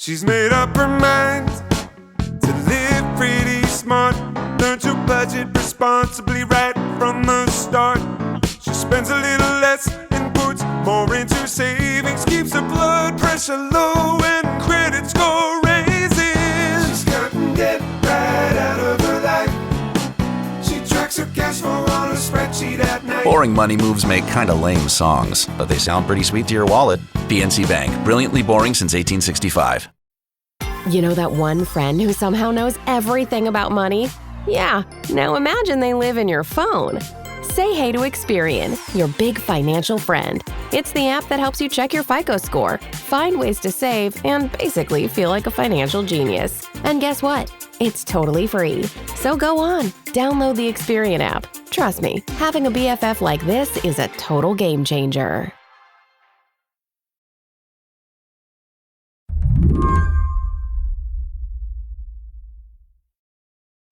She's made up her mind to live pretty smart. Learn to budget responsibly right from the start. She spends a little less and puts more into savings. Keeps her blood pressure low and credit score raises. She's cutting debt right out of her life. She tracks her cash flow on a spreadsheet at night. Boring money moves make kind of lame songs, but they sound pretty sweet to your wallet. PNC Bank, brilliantly boring since 1865. You know that one friend who somehow knows everything about money? Yeah, now imagine they live in your phone. Say hey to Experian, your big financial friend. It's the app that helps you check your FICO score, find ways to save, and basically feel like a financial genius. And guess what? It's totally free. So go on, download the Experian app. Trust me, having a BFF like this is a total game changer.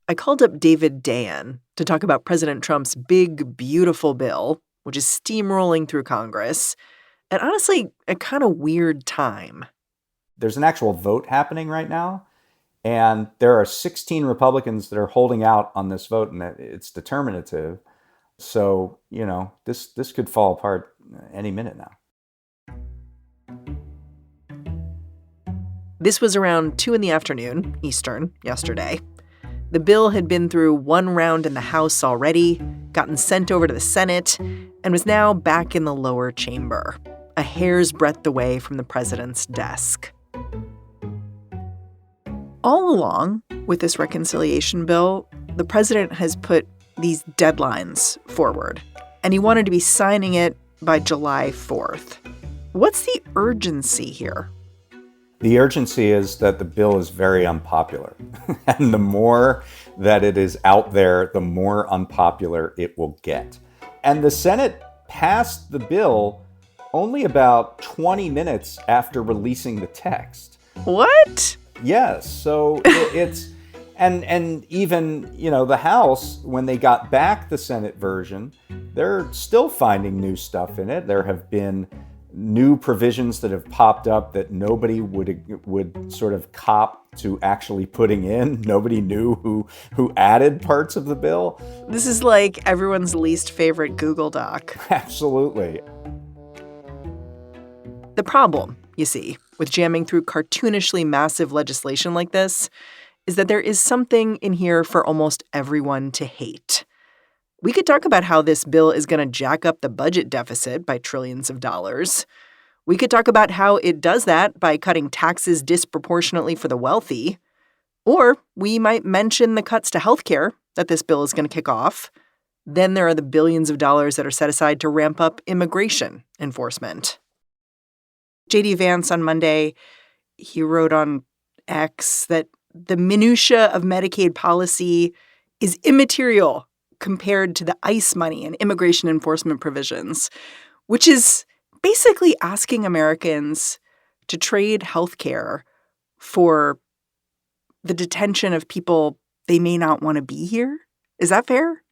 I called up David Dayen to talk about President Trump's big, beautiful bill, which is steamrolling through Congress, at honestly a kind of weird time. There's an actual vote happening right now, and there are 16 Republicans that are holding out on this vote, and it's determinative. So, this could fall apart any minute now. This was around 2 p.m. Eastern yesterday. The bill had been through one round in the House already, gotten sent over to the Senate, and was now back in the lower chamber, a hair's breadth away from the president's desk. All along with this reconciliation bill, the president has put these deadlines forward, and he wanted to be signing it by July 4th. What's the urgency here? The urgency is that the bill is very unpopular. And the more that it is out there, the more unpopular it will get. And the Senate passed the bill only about 20 minutes after releasing the text. What? Yes. So it's, and even, the House, when they got back the Senate version, they're still finding new stuff in it. There have been new provisions that have popped up that nobody would sort of cop to actually putting in. Nobody knew who added parts of the bill. This is like everyone's least favorite Google Doc. Absolutely. The problem, you see, with jamming through cartoonishly massive legislation like this is that there is something in here for almost everyone to hate. We could talk about how this bill is going to jack up the budget deficit by trillions of dollars. We could talk about how it does that by cutting taxes disproportionately for the wealthy. Or we might mention the cuts to healthcare that this bill is going to kick off. Then there are the billions of dollars that are set aside to ramp up immigration enforcement. J.D. Vance on Monday, he wrote on X that the minutia of Medicaid policy is immaterial compared to the ICE money and immigration enforcement provisions, which is basically asking Americans to trade health care for the detention of people they may not want to be here. Is that fair?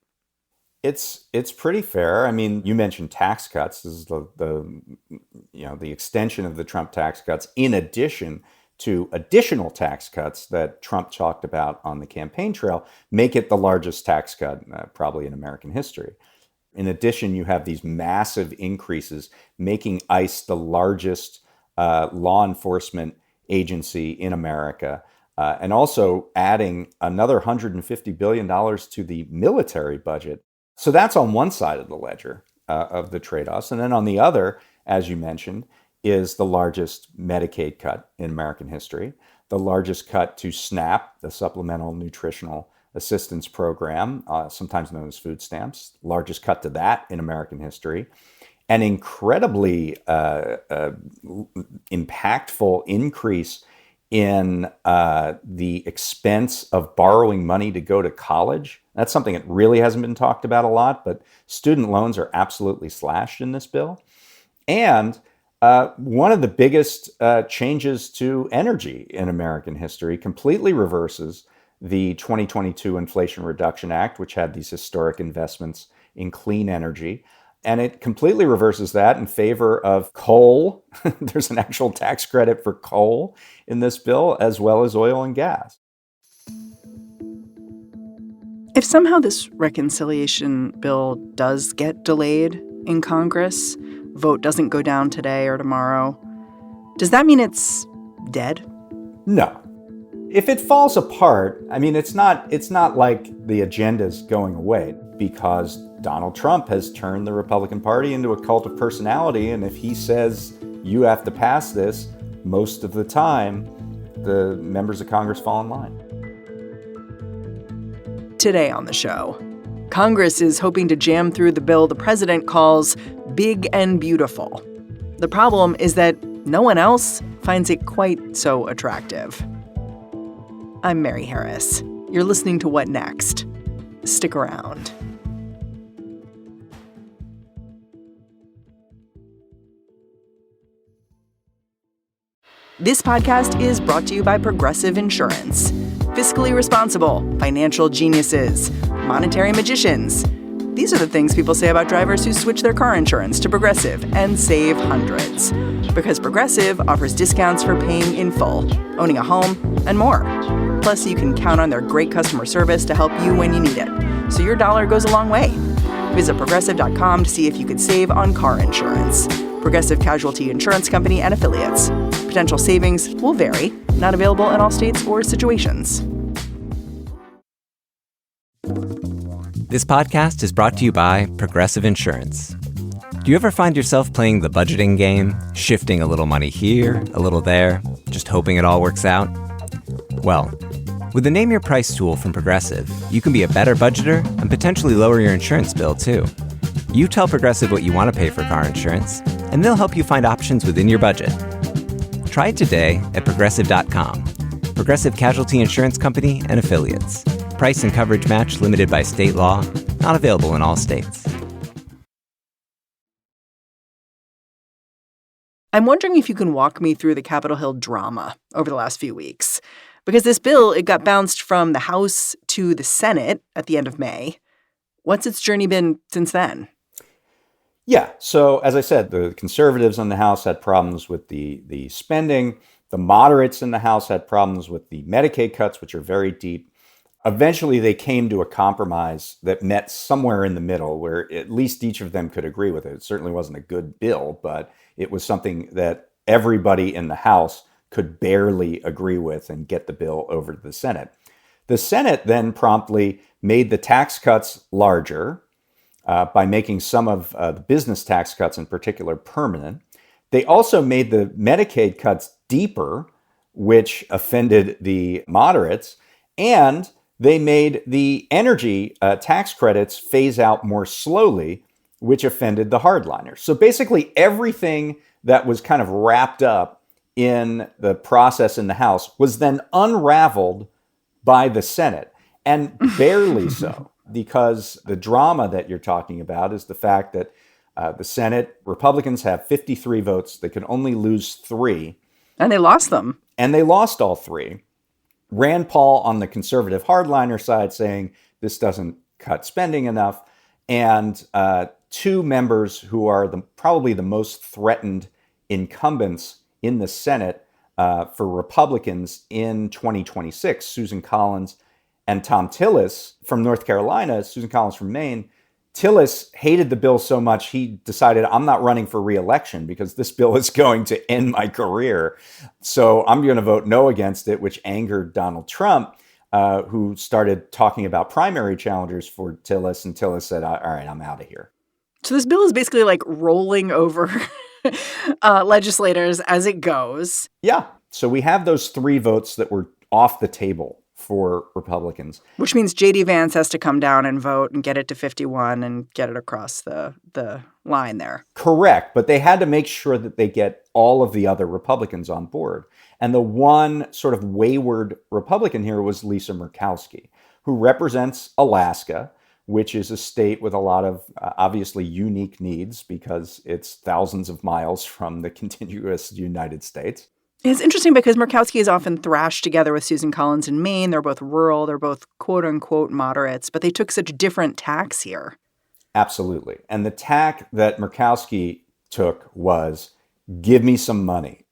It's pretty fair. I mean, you mentioned tax cuts. This is the extension of the Trump tax cuts in addition to additional tax cuts that Trump talked about on the campaign trail, make it the largest tax cut probably in American history. In addition, you have these massive increases, making ICE the largest law enforcement agency in America, and also adding another $150 billion to the military budget. So that's on one side of the ledger of the trade-offs. And then on the other, as you mentioned, is the largest Medicaid cut in American history, the largest cut to SNAP, the Supplemental Nutritional Assistance Program, sometimes known as food stamps, largest cut to that in American history, an incredibly impactful increase in the expense of borrowing money to go to college. That's something that really hasn't been talked about a lot, but student loans are absolutely slashed in this bill. And one of the biggest changes to energy in American history completely reverses the 2022 Inflation Reduction Act, which had these historic investments in clean energy. And it completely reverses that in favor of coal. There's an actual tax credit for coal in this bill, as well as oil and gas. If somehow this reconciliation bill does get delayed in Congress, vote doesn't go down today or tomorrow, does that mean it's dead? No. If it falls apart, I mean, it's not like the agenda's going away, because Donald Trump has turned the Republican Party into a cult of personality. And if he says you have to pass this, most of the time, the members of Congress fall in line. Today on the show, Congress is hoping to jam through the bill the president calls big and beautiful. The problem is that no one else finds it quite so attractive. I'm Mary Harris. You're listening to What Next? Stick around. This podcast is brought to you by Progressive Insurance. Fiscally responsible, financial geniuses, monetary magicians. These are the things people say about drivers who switch their car insurance to Progressive and save hundreds. Because Progressive offers discounts for paying in full, owning a home, and more. Plus, you can count on their great customer service to help you when you need it. So your dollar goes a long way. Visit Progressive.com to see if you could save on car insurance. Progressive Casualty Insurance Company and Affiliates. Potential savings will vary. Not available in all states or situations. This podcast is brought to you by Progressive Insurance. Do you ever find yourself playing the budgeting game, shifting a little money here, a little there, just hoping it all works out? Well, with the Name Your Price tool from Progressive, you can be a better budgeter and potentially lower your insurance bill, too. You tell Progressive what you want to pay for car insurance, and they'll help you find options within your budget. Try it today at Progressive.com. Progressive Casualty Insurance Company and Affiliates. Price and coverage match limited by state law. Not available in all states. I'm wondering if you can walk me through the Capitol Hill drama over the last few weeks. Because this bill, it got bounced from the House to the Senate at the end of May. What's its journey been since then? Yeah. So as I said, the conservatives in the House had problems with the spending. The moderates in the House had problems with the Medicaid cuts, which are very deep. Eventually, they came to a compromise that met somewhere in the middle, where at least each of them could agree with it. It certainly wasn't a good bill, but it was something that everybody in the House could barely agree with and get the bill over to the Senate. The Senate then promptly made the tax cuts larger, by making some of the business tax cuts in particular permanent. They also made the Medicaid cuts deeper, which offended the moderates, and they made the energy tax credits phase out more slowly, which offended the hardliners. So basically everything that was kind of wrapped up in the process in the House was then unraveled by the Senate, and barely so. Because the drama that you're talking about is the fact that the Senate, Republicans have 53 votes. They could only lose 3. And they lost them. And they lost all 3. Rand Paul on the conservative hardliner side saying this doesn't cut spending enough. And 2 members who are probably the most threatened incumbents in the Senate for Republicans in 2026, Susan Collins and Tom Tillis from North Carolina, Susan Collins from Maine. Tillis hated the bill so much, he decided, I'm not running for re-election because this bill is going to end my career. So I'm going to vote no against it, which angered Donald Trump, who started talking about primary challengers for Tillis. And Tillis said, all right, I'm out of here. So this bill is basically like rolling over legislators as it goes. Yeah. So we have those 3 votes that were off the table for Republicans. Which means J.D. Vance has to come down and vote and get it to 51 and get it across the line there. Correct. But they had to make sure that they get all of the other Republicans on board. And the one sort of wayward Republican here was Lisa Murkowski, who represents Alaska, which is a state with a lot of obviously unique needs because it's thousands of miles from the contiguous United States. It's interesting because Murkowski is often thrashed together with Susan Collins in Maine. They're both rural. They're both quote unquote moderates, but they took such different tacks here. Absolutely. And the tack that Murkowski took was, give me some money.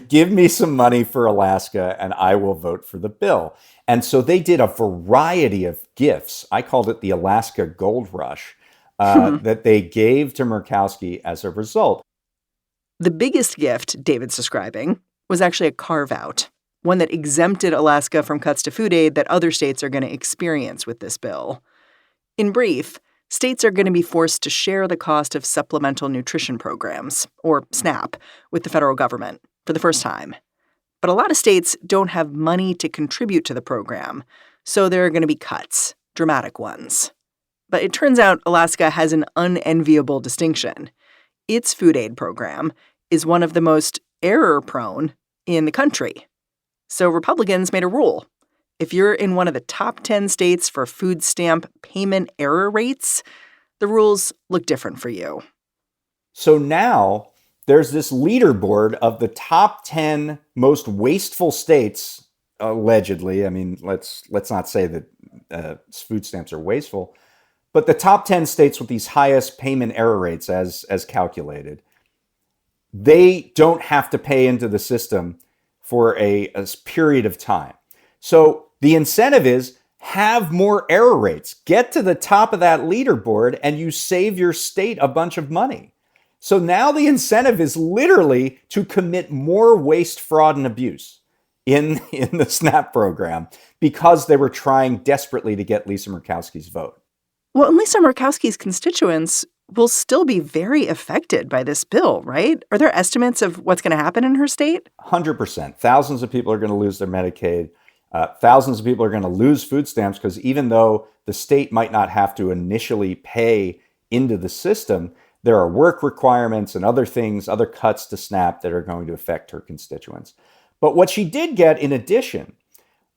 Give me some money for Alaska and I will vote for the bill. And so they did a variety of gifts. I called it the Alaska Gold Rush that they gave to Murkowski as a result. The biggest gift David's describing was actually a carve-out, one that exempted Alaska from cuts to food aid that other states are going to experience with this bill. In brief, states are going to be forced to share the cost of supplemental nutrition programs, or SNAP, with the federal government for the first time. But a lot of states don't have money to contribute to the program, so there are going to be cuts, dramatic ones. But it turns out Alaska has an unenviable distinction. Its food aid program is one of the most error-prone in the country. So Republicans made a rule. If you're in one of the top 10 states for food stamp payment error rates, the rules look different for you. So now there's this leaderboard of the top 10 most wasteful states, allegedly. I mean, let's not say that food stamps are wasteful, but the top 10 states with these highest payment error rates as calculated, they don't have to pay into the system for a period of time. So the incentive is have more error rates. Get to the top of that leaderboard and you save your state a bunch of money. So now the incentive is literally to commit more waste, fraud, and abuse in the SNAP program because they were trying desperately to get Lisa Murkowski's vote. Well, and Lisa Murkowski's constituents will still be very affected by this bill, right? Are there estimates of what's going to happen in her state? 100%. Thousands of people are going to lose their Medicaid. Thousands of people are going to lose food stamps because even though the state might not have to initially pay into the system, there are work requirements and other things, other cuts to SNAP that are going to affect her constituents. But what she did get in addition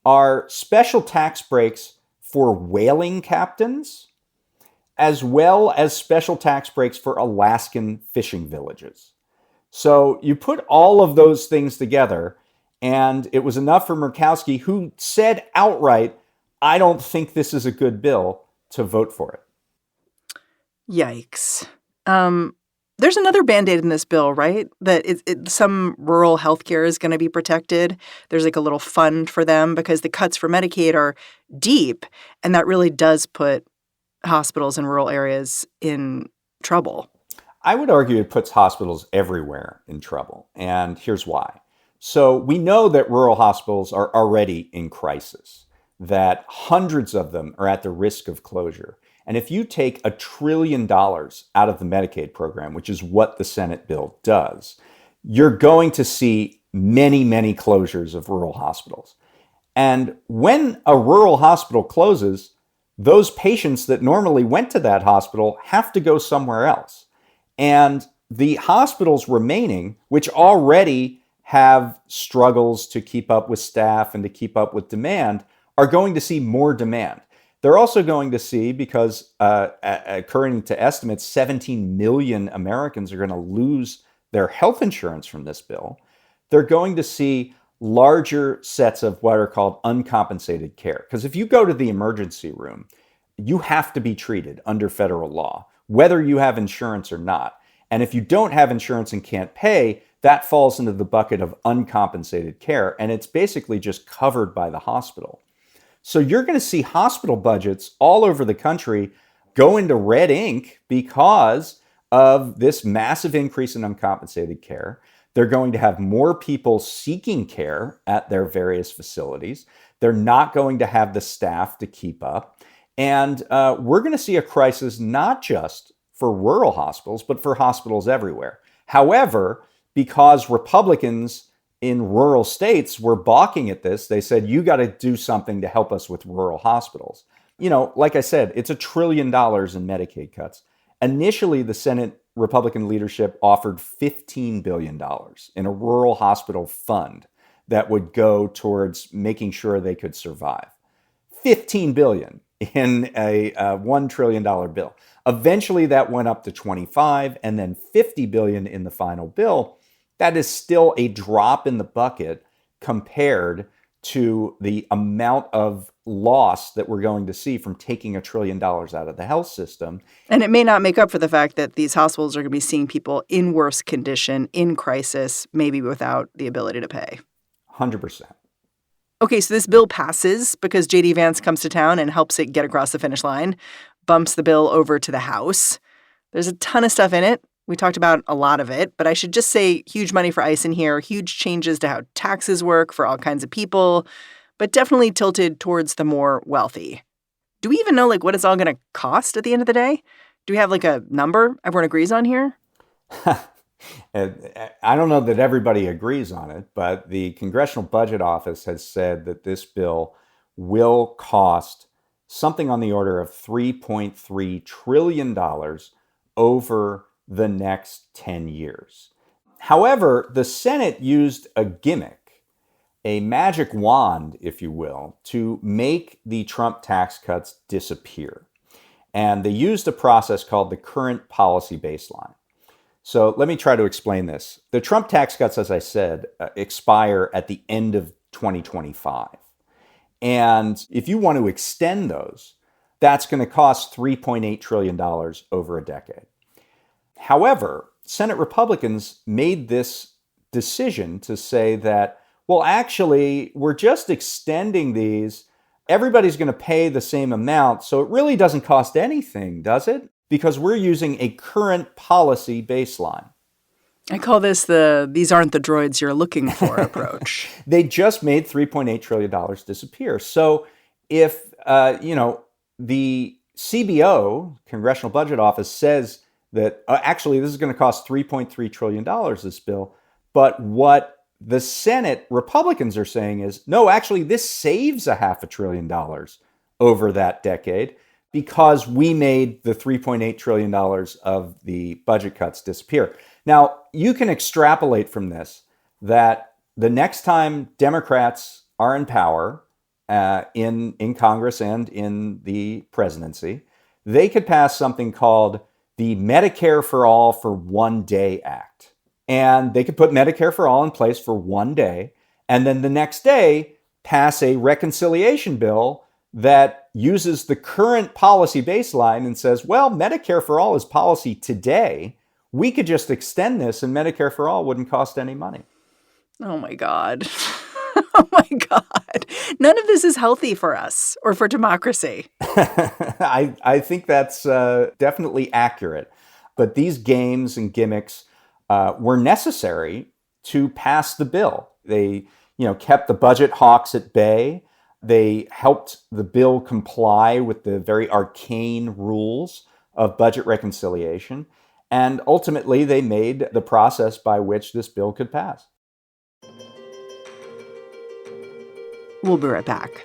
are special tax breaks for whaling captains, as well as special tax breaks for Alaskan fishing villages. So you put all of those things together, and it was enough for Murkowski, who said outright, I don't think this is a good bill, to vote for it. Yikes. There's another Band-Aid in this bill, right? That some rural healthcare is going to be protected. There's like a little fund for them because the cuts for Medicaid are deep, and that really does put hospitals in rural areas in trouble. I would argue it puts hospitals everywhere in trouble, and here's why. So we know that rural hospitals are already in crisis, that hundreds of them are at the risk of closure. And if you take $1 trillion out of the Medicaid program, which is what the Senate bill does, you're going to see many, many closures of rural hospitals. And when a rural hospital closes, those patients that normally went to that hospital have to go somewhere else. And the hospitals remaining, which already have struggles to keep up with staff and to keep up with demand, are going to see more demand. They're also going to see, because according to estimates, 17 million Americans are going to lose their health insurance from this bill. They're going to see larger sets of what are called uncompensated care. Because if you go to the emergency room, you have to be treated under federal law, whether you have insurance or not. And if you don't have insurance and can't pay, that falls into the bucket of uncompensated care. And it's basically just covered by the hospital. So you're going to see hospital budgets all over the country go into red ink because of this massive increase in uncompensated care. They're going to have more people seeking care at their various facilities. They're not going to have the staff to keep up. And we're going to see a crisis not just for rural hospitals, but for hospitals everywhere. However, because Republicans in rural states were balking at this, they said, you got to do something to help us with rural hospitals. You know, like I said, it's $1 trillion in Medicaid cuts. Initially, the Senate Republican leadership offered $15 billion in a rural hospital fund that would go towards making sure they could survive. $15 billion in a $1 trillion bill. Eventually, that went up to 25 and then $50 billion in the final bill. That is still a drop in the bucket compared to the amount of loss that we're going to see from taking $1 trillion out of the health system. And it may not make up for the fact that these hospitals are going to be seeing people in worse condition, in crisis, maybe without the ability to pay. 100%. Okay, so this bill passes because J.D. Vance comes to town and helps it get across the finish line, bumps the bill over to the House. There's a ton of stuff in it. We talked about a lot of it, but I should just say huge money for ICE in here, huge changes to how taxes work for all kinds of people, but definitely tilted towards the more wealthy. Do we even know, what it's all going to cost at the end of the day? Do we have, a number everyone agrees on here? I don't know that everybody agrees on it, but the Congressional Budget Office has said that this bill will cost something on the order of $3.3 trillion over the next 10 years. However, the Senate used a gimmick, a magic wand, if you will, to make the Trump tax cuts disappear. And they used a process called the current policy baseline. So let me try to explain this. The Trump tax cuts, as I said, expire at the end of 2025. And if you want to extend those, that's going to cost $3.8 trillion over a decade. However, Senate Republicans made this decision to say that, well, actually, we're just extending these. Everybody's going to pay the same amount, so it really doesn't cost anything, does it? Because we're using a current policy baseline. I call this the "these aren't the droids you're looking for" approach. They just made $3.8 trillion disappear. So if, the CBO, Congressional Budget Office, says that actually this is going to cost $3.3 trillion, this bill, but what the Senate Republicans are saying is, no, actually this saves $500 billion over that decade because we made the $3.8 trillion of the budget cuts disappear. Now, you can extrapolate from this that the next time Democrats are in power in Congress and in the presidency, they could pass something called the Medicare for All for 1 Day Act. And they could put Medicare for All in place for 1 day, and then the next day pass a reconciliation bill that uses the current policy baseline and says, well, Medicare for All is policy today. We could just extend this and Medicare for All wouldn't cost any money. Oh, my God. Oh, my God. None of this is healthy for us or for democracy. I think that's definitely accurate. But these games and gimmicks were necessary to pass the bill. They, kept the budget hawks at bay. They helped the bill comply with the very arcane rules of budget reconciliation. And ultimately, they made the process by which this bill could pass. We'll be right back.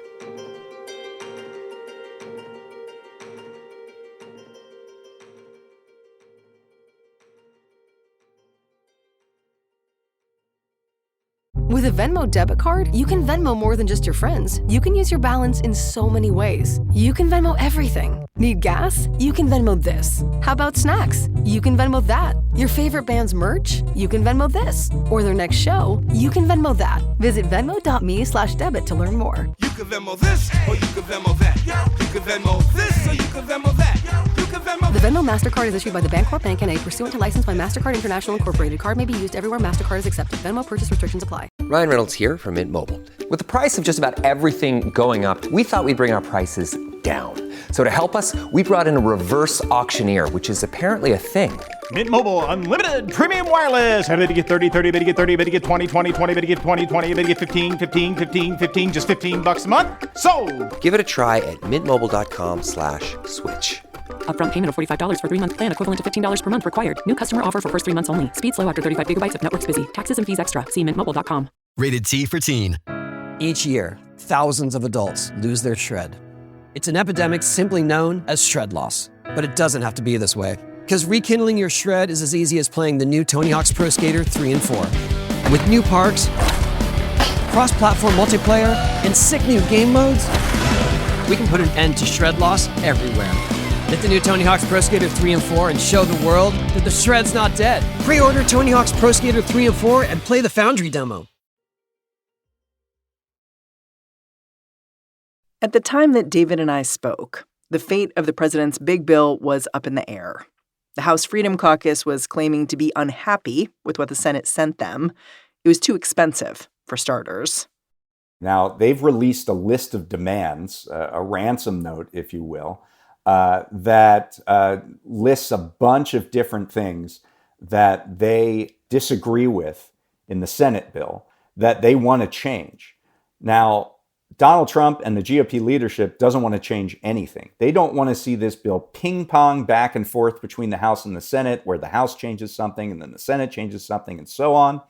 With a Venmo debit card, you can Venmo more than just your friends. You can use your balance in so many ways. You can Venmo everything. Need gas? You can Venmo this. How about snacks? You can Venmo that. Your favorite band's merch? You can Venmo this. Or their next show? You can Venmo that. Visit Venmo.me/debit to learn more. You can Venmo this, or you can Venmo that. You can Venmo this, or you can Venmo that. You can Venmo. The Venmo MasterCard is issued by the Bancorp Bank N.A. pursuant to license by MasterCard International Incorporated. Card may be used everywhere MasterCard is accepted. Venmo purchase restrictions apply. Ryan Reynolds here from Mint Mobile. With the price of just about everything going up, we thought we'd bring our prices down. So to help us, we brought in a reverse auctioneer, which is apparently a thing. Mint Mobile Unlimited Premium Wireless. How to get 30, 30, how to get 30, how to get 20, 20, 20, how to get 20, 20, how to get 15, 15, 15, 15, just $15 a month? Sold! Give it a try at mintmobile.com/switch. Upfront payment of $45 for 3-month plan, equivalent to $15 per month required. New customer offer for first 3 months only. Speed slow after 35 gigabytes if network's busy. Taxes and fees extra. See mintmobile.com. Rated T for Teen. Each year, thousands of adults lose their shred. It's an epidemic simply known as shred loss. But it doesn't have to be this way. Because rekindling your shred is as easy as playing the new Tony Hawk's Pro Skater 3 and 4. And with new parks, cross-platform multiplayer, and sick new game modes, we can put an end to shred loss everywhere. Get the new Tony Hawk's Pro Skater 3 and 4 and show the world that the shred's not dead. Pre-order Tony Hawk's Pro Skater 3 and 4 and play the Foundry demo. At the time that David and I spoke, the fate of the president's big bill was up in the air. The House Freedom Caucus was claiming to be unhappy with what the Senate sent them. It was too expensive, for starters. Now, they've released a list of demands, a ransom note, if you will, that lists a bunch of different things that they disagree with in the Senate bill that they want to change. Now, Donald Trump and the GOP leadership doesn't want to change anything. They don't want to see this bill ping-pong back and forth between the House and the Senate, where the House changes something and then the Senate changes something and so on.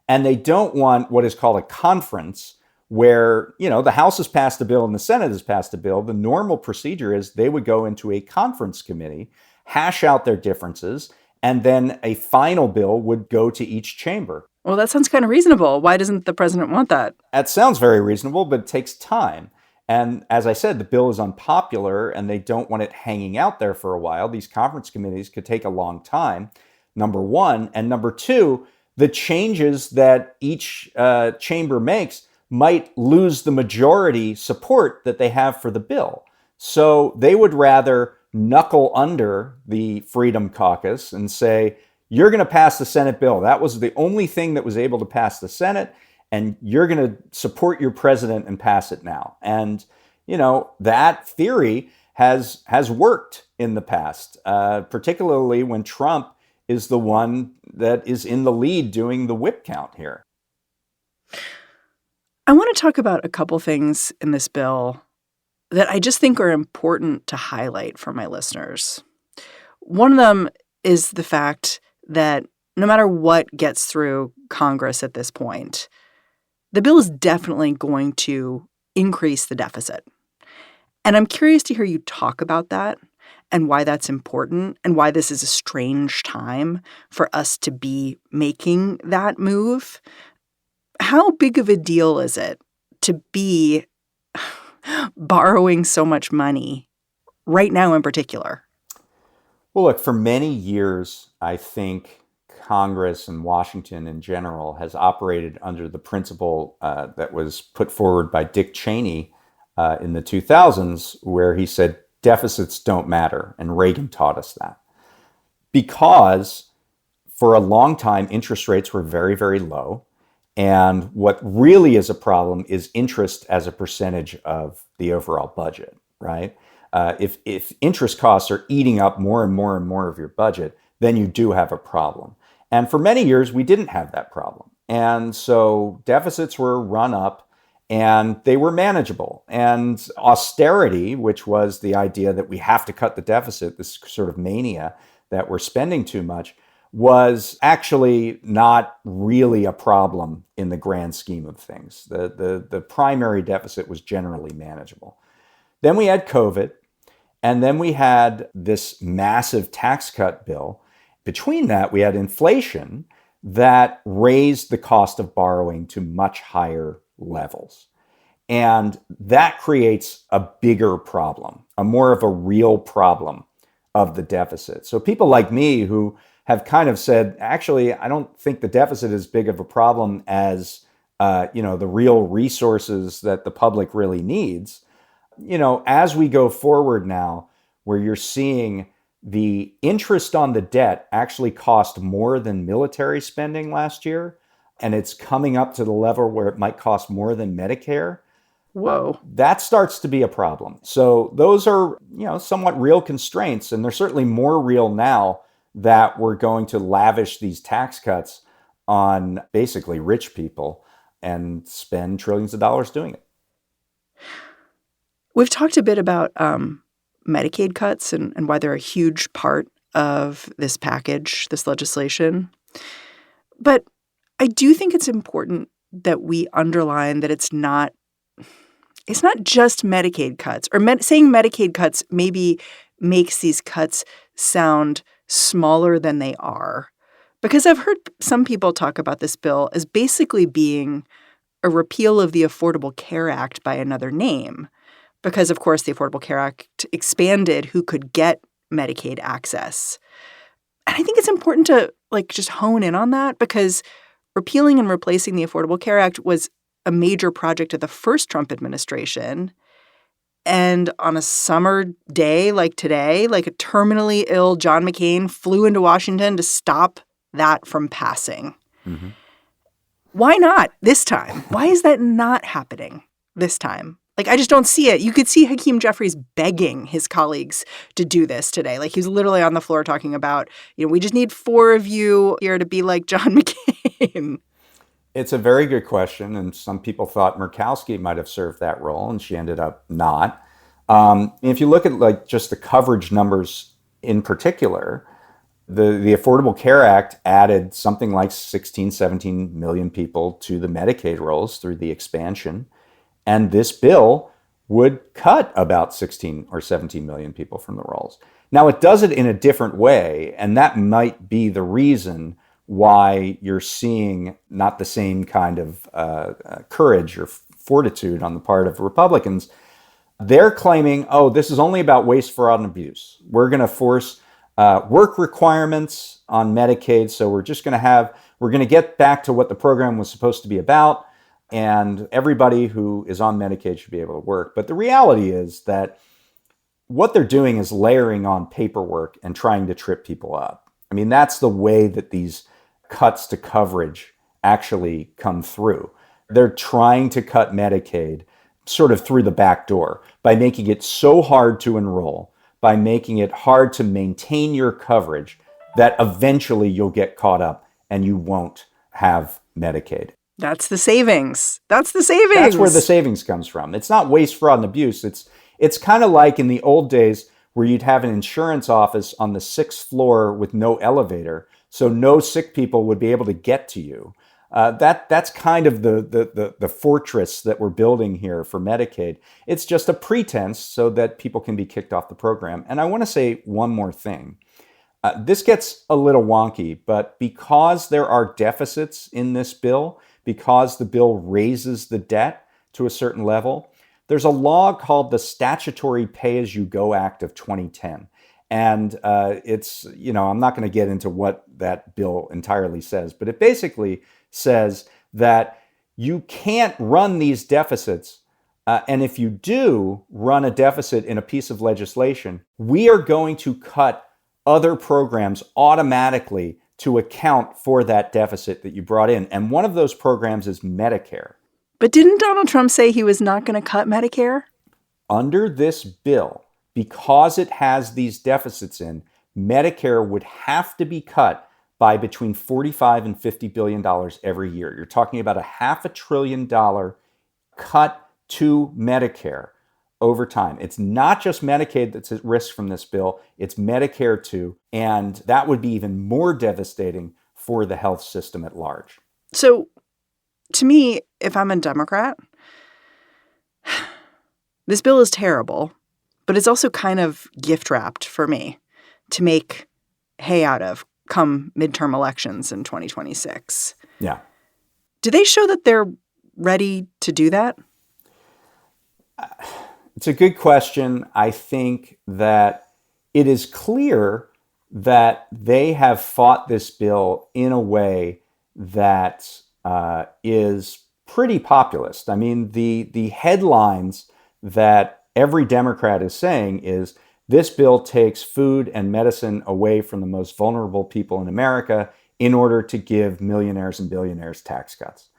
And they don't want what is called a conference, where, the House has passed a bill and the Senate has passed a bill. The normal procedure is they would go into a conference committee, hash out their differences, and then a final bill would go to each chamber. Well, that sounds kind of reasonable. Why doesn't the president want that? That sounds very reasonable, but it takes time. And as I said, the bill is unpopular and they don't want it hanging out there for a while. These conference committees could take a long time, number one. And number two, the changes that each chamber makes might lose the majority support that they have for the bill. So they would rather knuckle under the Freedom Caucus and say, you're going to pass the Senate bill. That was the only thing that was able to pass the Senate, and you're going to support your president and pass it now. And, that theory has worked in the past, particularly when Trump is the one that is in the lead doing the whip count here. I want to talk about a couple things in this bill that I just think are important to highlight for my listeners. One of them is the fact that no matter what gets through Congress at this point, the bill is definitely going to increase the deficit. And I'm curious to hear you talk about that and why that's important and why this is a strange time for us to be making that move. How big of a deal is it to be borrowing so much money right now in particular? Well, look, for many years, I think Congress and Washington in general has operated under the principle that was put forward by Dick Cheney in the 2000s, where he said deficits don't matter. And Reagan taught us that. Because for a long time, interest rates were very, very low. And what really is a problem is interest as a percentage of the overall budget, right? If interest costs are eating up more and more and more of your budget, then you do have a problem. And for many years, we didn't have that problem. And so deficits were run up and they were manageable. And austerity, which was the idea that we have to cut the deficit, this sort of mania that we're spending too much, was actually not really a problem in the grand scheme of things. The primary deficit was generally manageable. Then we had COVID, and then we had this massive tax cut bill. Between that, we had inflation that raised the cost of borrowing to much higher levels. And that creates a bigger problem, a more of a real problem of the deficit. So people like me who have kind of said, actually, I don't think the deficit is big of a problem as, the real resources that the public really needs. As we go forward now, where you're seeing the interest on the debt actually cost more than military spending last year, and it's coming up to the level where it might cost more than Medicare. Whoa. That starts to be a problem. So those are, somewhat real constraints, and they're certainly more real now that we're going to lavish these tax cuts on basically rich people and spend trillions of dollars doing it. We've talked a bit about Medicaid cuts and why they're a huge part of this package, this legislation. But I do think it's important that we underline that it's not just Medicaid cuts, or saying Medicaid cuts maybe makes these cuts sound smaller than they are. Because I've heard some people talk about this bill as basically being a repeal of the Affordable Care Act by another name. Because, of course, the Affordable Care Act expanded who could get Medicaid access. And I think it's important to just hone in on that, because repealing and replacing the Affordable Care Act was a major project of the first Trump administration. And on a summer day like today, like a terminally ill John McCain flew into Washington to stop that from passing. Mm-hmm. Why not this time? Why is that not happening this time? Like, I just don't see it. You could see Hakeem Jeffries begging his colleagues to do this today. Like, he was literally on the floor talking about, we just need 4 of you here to be like John McCain. It's a very good question, and some people thought Murkowski might have served that role, and she ended up not. If you look at like just the coverage numbers in particular, the Affordable Care Act added something like 16, 17 million people to the Medicaid rolls through the expansion, and this bill would cut about 16 or 17 million people from the rolls. Now, it does it in a different way, and that might be the reason why you're seeing not the same kind of courage or fortitude on the part of Republicans. They're claiming, this is only about waste, fraud, and abuse. We're going to force work requirements on Medicaid, so we're going to get back to what the program was supposed to be about, and everybody who is on Medicaid should be able to work. But the reality is that what they're doing is layering on paperwork and trying to trip people up. I mean, that's the way that these cuts to coverage actually come through. They're trying to cut Medicaid sort of through the back door by making it so hard to enroll, by making it hard to maintain your coverage, that eventually you'll get caught up and you won't have Medicaid. That's the savings. That's the savings. That's where the savings comes from. It's not waste, fraud, and abuse. It's kind of like in the old days where you'd have an insurance office on the 6th floor with no elevator, so no sick people would be able to get to you. That's kind of the fortress that we're building here for Medicaid. It's just a pretense so that people can be kicked off the program. And I want to say one more thing. This gets a little wonky, but because there are deficits in this bill, because the bill raises the debt to a certain level, there's a law called the Statutory Pay-As-You-Go Act of 2010. And it's, I'm not going to get into what that bill entirely says, but it basically says that you can't run these deficits. And if you do run a deficit in a piece of legislation, we are going to cut other programs automatically to account for that deficit that you brought in. And one of those programs is Medicare. But didn't Donald Trump say he was not going to cut Medicare? Under this bill, because it has these deficits in, Medicare would have to be cut by between $45 and $50 billion every year. You're talking about a $500 billion cut to Medicare over time. It's not just Medicaid that's at risk from this bill, it's Medicare too, and that would be even more devastating for the health system at large. So, to me, if I'm a Democrat, this bill is terrible, but it's also kind of gift-wrapped for me to make hay out of come midterm elections in 2026. Yeah. Do they show that they're ready to do that? It's a good question. I think that it is clear that they have fought this bill in a way that is pretty populist. I mean, the headlines that every Democrat is saying is, this bill takes food and medicine away from the most vulnerable people in America in order to give millionaires and billionaires tax cuts.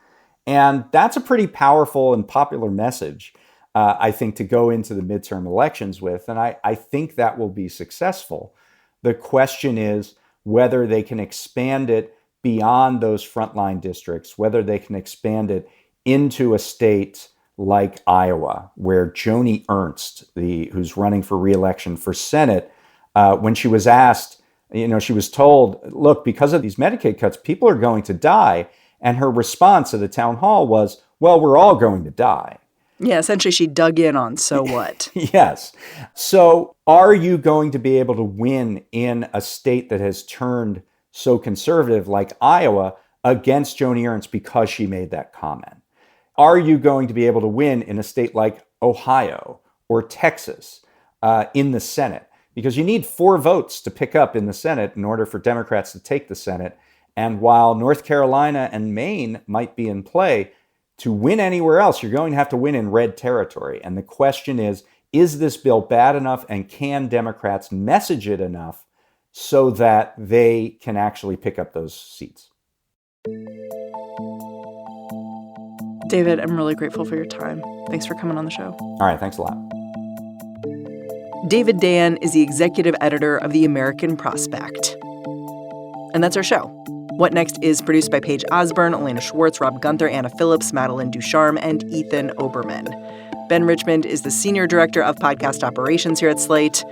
And that's a pretty powerful and popular message, I think, to go into the midterm elections with. And I think that will be successful. The question is whether they can expand it beyond those frontline districts, whether they can expand it into a state like Iowa, where Joni Ernst, who's running for re-election for Senate, when she was asked, she was told, look, because of these Medicaid cuts, people are going to die. And her response at the town hall was, well, we're all going to die. Yeah, essentially she dug in on so what. Yes. So are you going to be able to win in a state that has turned so conservative like Iowa against Joni Ernst because she made that comment? Are you going to be able to win in a state like Ohio or Texas in the Senate? Because you need 4 votes to pick up in the Senate in order for Democrats to take the Senate. And while North Carolina and Maine might be in play, to win anywhere else, you're going to have to win in red territory. And the question is is this bill bad enough, and can Democrats message it enough so that they can actually pick up those seats? David, I'm really grateful for your time. Thanks for coming on the show. All right, thanks a lot. David Dayen is the executive editor of The American Prospect. And that's our show. What Next is produced by Paige Osburn, Elena Schwartz, Rob Gunther, Anna Phillips, Madeline Ducharme, and Ethan Oberman. Ben Richmond is the senior director of podcast operations here at Slate.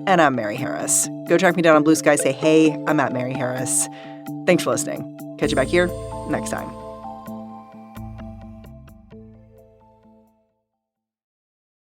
And I'm Mary Harris. Go track me down on Blue Sky. Say, hey, I'm at Mary Harris. Thanks for listening. Catch you back here next time.